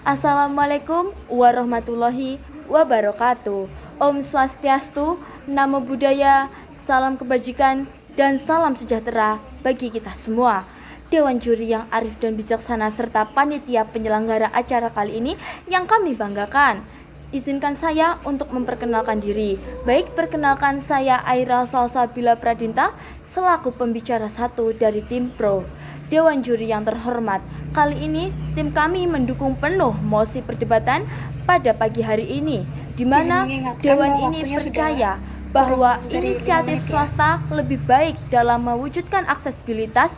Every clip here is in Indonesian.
Assalamualaikum warahmatullahi wabarakatuh. Om Swastiastu, Namo Buddhaya, salam kebajikan dan salam sejahtera bagi kita semua. Dewan juri yang arif dan bijaksana serta panitia penyelenggara acara kali ini yang kami banggakan. Izinkan saya untuk memperkenalkan diri. Baik, perkenalkan saya Aira Salsabila Pradinta selaku pembicara satu dari tim Pro. Dewan juri yang terhormat, kali ini tim kami mendukung penuh mosi perdebatan pada pagi hari ini, di mana Dewan ini percaya bahwa inisiatif swasta lebih baik dalam mewujudkan aksesibilitas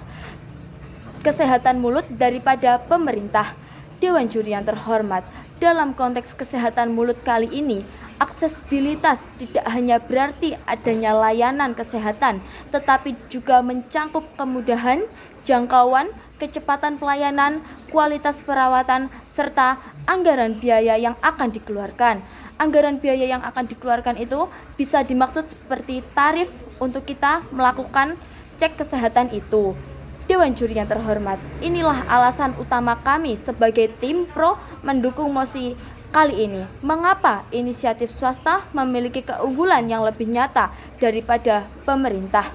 kesehatan mulut daripada pemerintah. Dewan juri yang terhormat, dalam konteks kesehatan mulut kali ini, aksesibilitas tidak hanya berarti adanya layanan kesehatan, tetapi juga mencangkup kemudahan, jangkauan, kecepatan pelayanan, kualitas perawatan, serta anggaran biaya yang akan dikeluarkan. Anggaran biaya yang akan dikeluarkan itu bisa dimaksud seperti tarif untuk kita melakukan cek kesehatan itu. Dewan juri yang terhormat, inilah alasan utama kami sebagai tim Pro mendukung mosi kali ini. Mengapa inisiatif swasta memiliki keunggulan yang lebih nyata daripada pemerintah?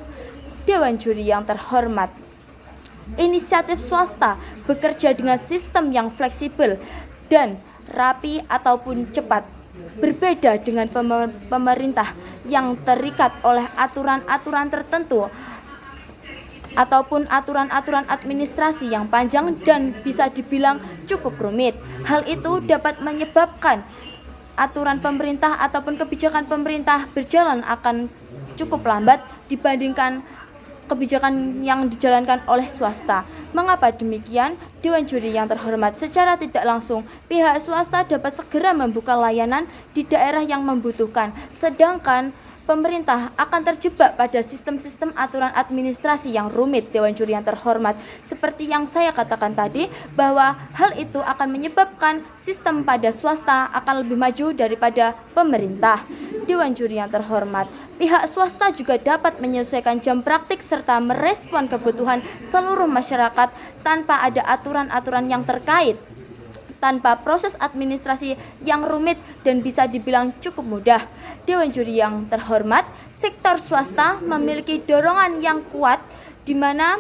Dewan juri yang terhormat, inisiatif swasta bekerja dengan sistem yang fleksibel dan rapi ataupun cepat. Berbeda dengan pemerintah yang terikat oleh aturan-aturan tertentu ataupun aturan-aturan administrasi yang panjang dan bisa dibilang cukup rumit. Hal itu dapat menyebabkan aturan pemerintah ataupun kebijakan pemerintah berjalan akan cukup lambat dibandingkan kebijakan yang dijalankan oleh swasta. Mengapa demikian? Dewan juri yang terhormat, secara tidak langsung pihak swasta dapat segera membuka layanan di daerah yang membutuhkan, sedangkan pemerintah akan terjebak pada sistem-sistem aturan administrasi yang rumit. Dewan juri yang terhormat, seperti yang saya katakan tadi, bahwa hal itu akan menyebabkan sistem pada swasta akan lebih maju daripada pemerintah. Dewan juri yang terhormat, pihak swasta juga dapat menyesuaikan jam praktik serta merespon kebutuhan seluruh masyarakat tanpa ada aturan-aturan yang terkait, tanpa proses administrasi yang rumit dan bisa dibilang cukup mudah. Dewan juri yang terhormat, sektor swasta memiliki dorongan yang kuat di mana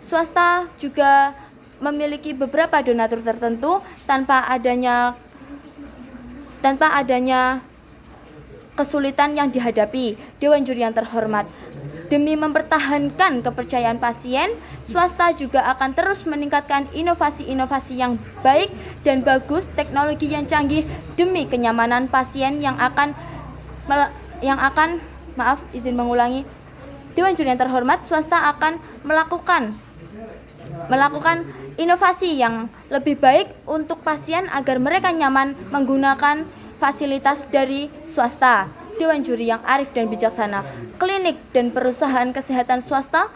swasta juga memiliki beberapa donatur tertentu tanpa adanya kesulitan yang dihadapi. Dewan juri yang terhormat, demi mempertahankan kepercayaan pasien, swasta juga akan terus meningkatkan inovasi-inovasi yang baik dan bagus, teknologi yang canggih demi kenyamanan pasien Dewan juri yang terhormat, swasta akan melakukan inovasi yang lebih baik untuk pasien agar mereka nyaman menggunakan fasilitas dari swasta. Dewan juri yang arif dan bijaksana, klinik dan perusahaan kesehatan swasta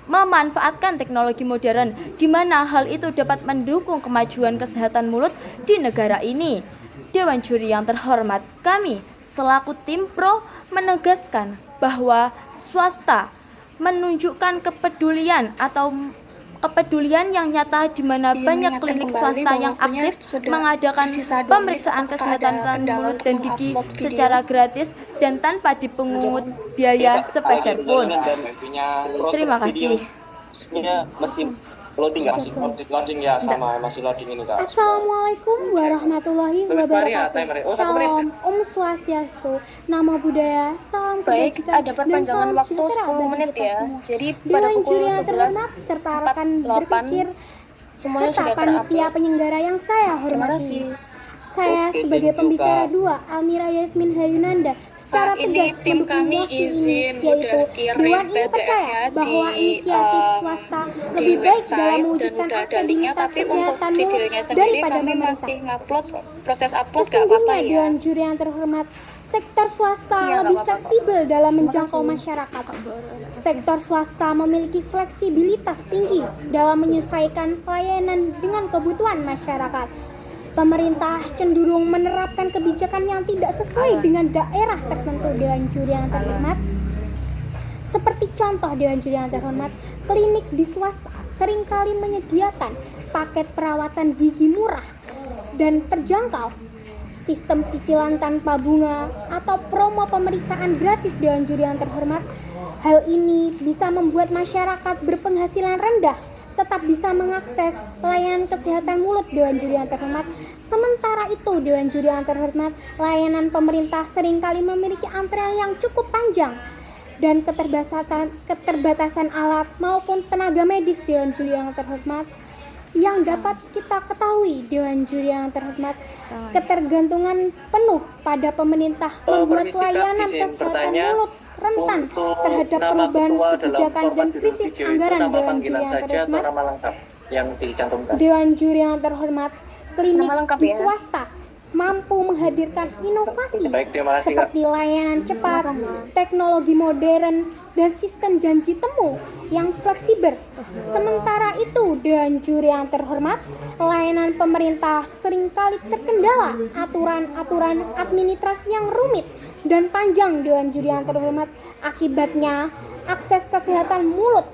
memanfaatkan teknologi modern, di mana hal itu dapat mendukung kemajuan kesehatan mulut di negara ini. Dewan juri yang terhormat, kami selaku tim Pro menegaskan bahwa swasta menunjukkan kepedulian yang nyata di mana banyak klinik swasta yang aktif mengadakan pemeriksaan kesehatan mulut dan gigi secara gratis dan tanpa dipungut biaya sepeser pun. Terima kasih. Masih loading nggak? Loading ya, sama masih loading ini Kak. Assalamualaikum warahmatullahi wabarakatuh. Shalom, Om Swastiastu, Namo Buddhaya, salam kebajikan dan salam sejahtera bagi kita semua. Jadi pada Dewan pukul juri yang terhormat serta rekan berpikir serta panitia penyelenggara yang saya hormati. Saya sebagai pembicara dua, Almira Yasmin Hayunanda, secara tegas mendukung mosi ini, yaitu Dewan ini percaya bahwa inisiatif swasta lebih baik dalam mewujudkan aksesibilitas kesehatan mulut daripada pemerintah. Sesungguhnya Dewan juri yang terhormat, sektor swasta lebih fleksibel dalam menjangkau masyarakat. Sektor swasta memiliki fleksibilitas tinggi dalam menyesuaikan pelayanan dengan kebutuhan masyarakat. Pemerintah cenderung menerapkan kebijakan yang tidak sesuai dengan daerah tertentu. Dewan juri yang terhormat, seperti contoh Dewan juri yang terhormat, klinik di swasta seringkali menyediakan paket perawatan gigi murah dan terjangkau. Sistem cicilan tanpa bunga atau promo pemeriksaan gratis Dewan Juri yang terhormat. Hal ini bisa membuat masyarakat berpenghasilan rendah tetap bisa mengakses layanan kesehatan mulut Dewan Juri yang terhormat. Sementara itu, Dewan Juri yang terhormat, layanan pemerintah seringkali memiliki antrean yang cukup panjang dan keterbatasan alat maupun tenaga medis Dewan Juri yang terhormat. Yang dapat kita ketahui, Dewan Juri yang terhormat, ketergantungan penuh pada pemerintah membuat layanan kesehatan mulut rentan terhadap perubahan kebijakan dan krisis anggaran. Dewan Juri yang terhormat, Dewan Juri yang terhormat, klinik di swasta mampu menghadirkan inovasi seperti layanan cepat, teknologi modern, dan sistem janji temu yang fleksibel. Sementara itu, Dewan Juri yang terhormat, layanan pemerintah seringkali terkendala aturan-aturan administrasi yang rumit dan panjang. Dewan Juri yang terhormat, akibatnya akses kesehatan mulut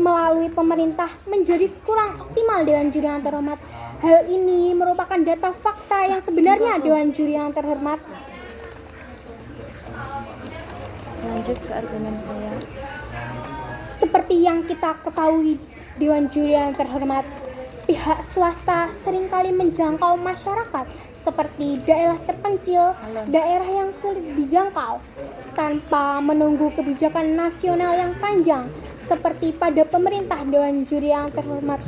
melalui pemerintah menjadi kurang optimal. Dewan Juri yang terhormat, hal ini merupakan data fakta yang sebenarnya. Dewan Juri yang terhormat, Lanjut ke argumen saya. seperti yang kita ketahui, Dewan Juri yang terhormat, pihak swasta seringkali menjangkau masyarakat seperti daerah terpencil, daerah yang sulit dijangkau, tanpa menunggu kebijakan nasional yang panjang seperti pada pemerintah. Dewan Juri yang terhormat,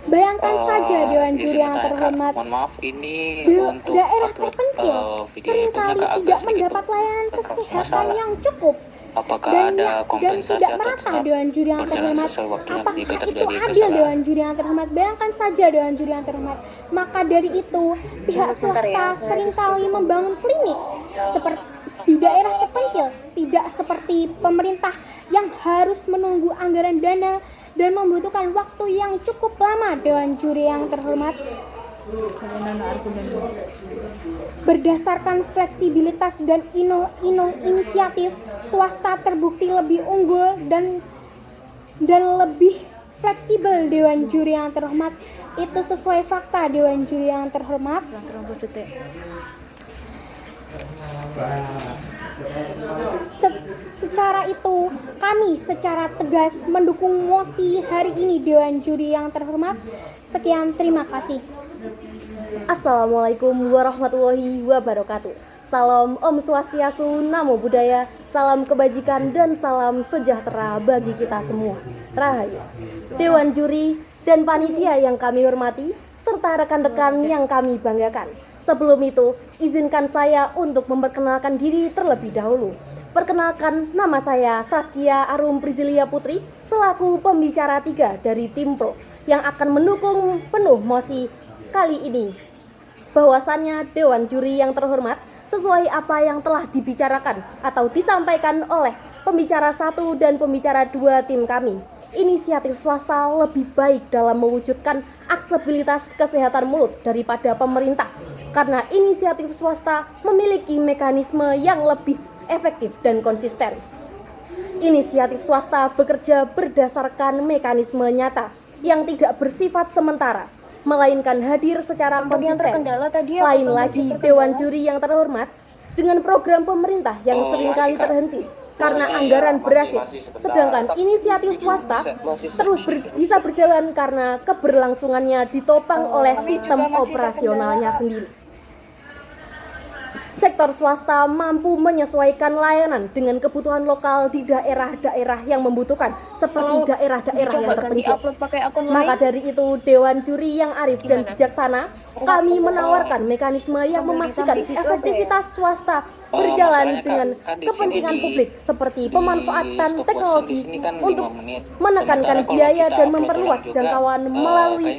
bayangkan saja Dewan Juri yang terhormat, Mohon maaf, ini daerah terpencil seringkali tidak mendapat layanan kesehatan yang cukup dan tidak merata. Dewan Juri yang terhormat, apakah itu adil? Dewan Juri yang terhormat, bayangkan saja Dewan Juri yang terhormat. Maka dari itu, pihak swasta seringkali membangun klinik seperti di daerah terpencil, tidak seperti pemerintah yang harus menunggu anggaran dana dan membutuhkan waktu yang cukup lama. Dewan Juri yang terhormat, berdasarkan fleksibilitas dan inisiatif, swasta terbukti lebih unggul dan lebih fleksibel. Dewan Juri yang terhormat, itu sesuai fakta. Dewan Juri yang terhormat, secara itu kami secara tegas mendukung mosi hari ini. Dewan Juri yang terhormat, sekian, terima kasih. Assalamualaikum warahmatullahi wabarakatuh. Salam Om Swastiastu, Namo Buddhaya, salam kebajikan dan salam sejahtera bagi kita semua. Rahayu. Dewan Juri dan panitia yang kami hormati, serta rekan-rekan yang kami banggakan. Sebelum itu, izinkan saya untuk memperkenalkan diri terlebih dahulu. Perkenalkan, nama saya Saskia Arum Prizilia Putri, selaku pembicara 3 dari tim Pro yang akan mendukung penuh mosi kali ini. Bahwasannya Dewan Juri yang terhormat, sesuai apa yang telah dibicarakan atau disampaikan oleh pembicara 1 dan pembicara 2 tim kami, inisiatif swasta lebih baik dalam mewujudkan aksesibilitas kesehatan mulut daripada pemerintah, karena inisiatif swasta memiliki mekanisme yang lebih efektif dan konsisten. Inisiatif swasta bekerja berdasarkan mekanisme nyata yang tidak bersifat sementara, melainkan hadir secara konsisten. Lain lagi, Dewan Juri yang terhormat, dengan program pemerintah yang seringkali terhenti karena anggaran berakhir, sedangkan inisiatif swasta terus bisa berjalan karena keberlangsungannya ditopang oleh sistem operasionalnya sendiri. Sektor swasta mampu menyesuaikan layanan dengan kebutuhan lokal di daerah-daerah yang membutuhkan, seperti daerah-daerah yang terpencil. Maka dari itu, Dewan Juri yang arif dan bijaksana, kami menawarkan mekanisme yang memastikan efektivitas swasta berjalan dengan kepentingan publik, seperti pemanfaatan teknologi untuk menekankan biaya dan memperluas jangkauan melalui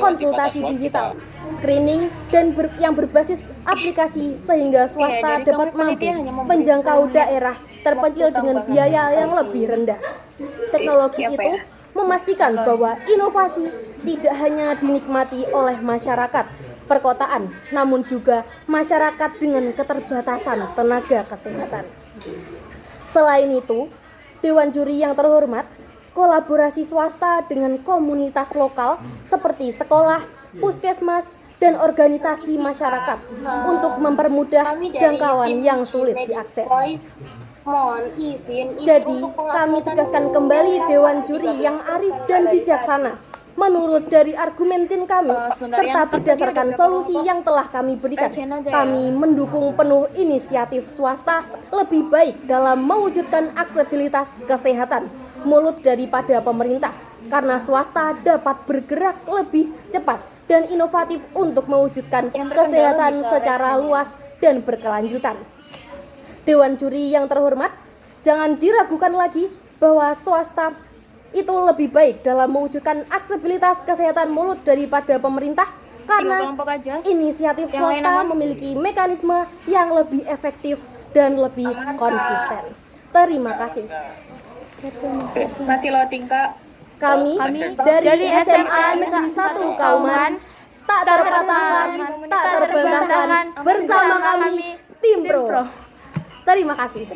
konsultasi digital, screening, dan yang berbasis aplikasi, sehingga swasta dapat mampu menjangkau daerah terpencil dengan biaya yang lebih rendah. Teknologi itu memastikan bahwa inovasi tidak hanya dinikmati oleh masyarakat perkotaan, namun juga masyarakat dengan keterbatasan tenaga kesehatan. Selain itu, Dewan Juri yang terhormat, kolaborasi swasta dengan komunitas lokal seperti sekolah, puskesmas, dan organisasi masyarakat untuk mempermudah jangkauan yang sulit diakses. Jadi, kami tegaskan kembali Dewan Juri yang arif dan bijaksana menurut dari argumen tim kami, serta berdasarkan solusi yang telah kami berikan. Kami mendukung penuh inisiatif swasta lebih baik dalam mewujudkan aksesibilitas kesehatan mulut daripada pemerintah, karena swasta dapat bergerak lebih cepat dan inovatif untuk mewujudkan kesehatan secara luas dan berkelanjutan. Dewan Juri yang terhormat, jangan diragukan lagi bahwa swasta itu lebih baik dalam mewujudkan aksesibilitas kesehatan mulut daripada pemerintah, karena inisiatif swasta memiliki mekanisme yang lebih efektif dan lebih konsisten. Terima kasih. Masih loading, Kak. Kami dari SMA Negeri 1 Kauman tak terpatahkan, tak terbantahkan, bersama kami Tim Pro. Terima kasih.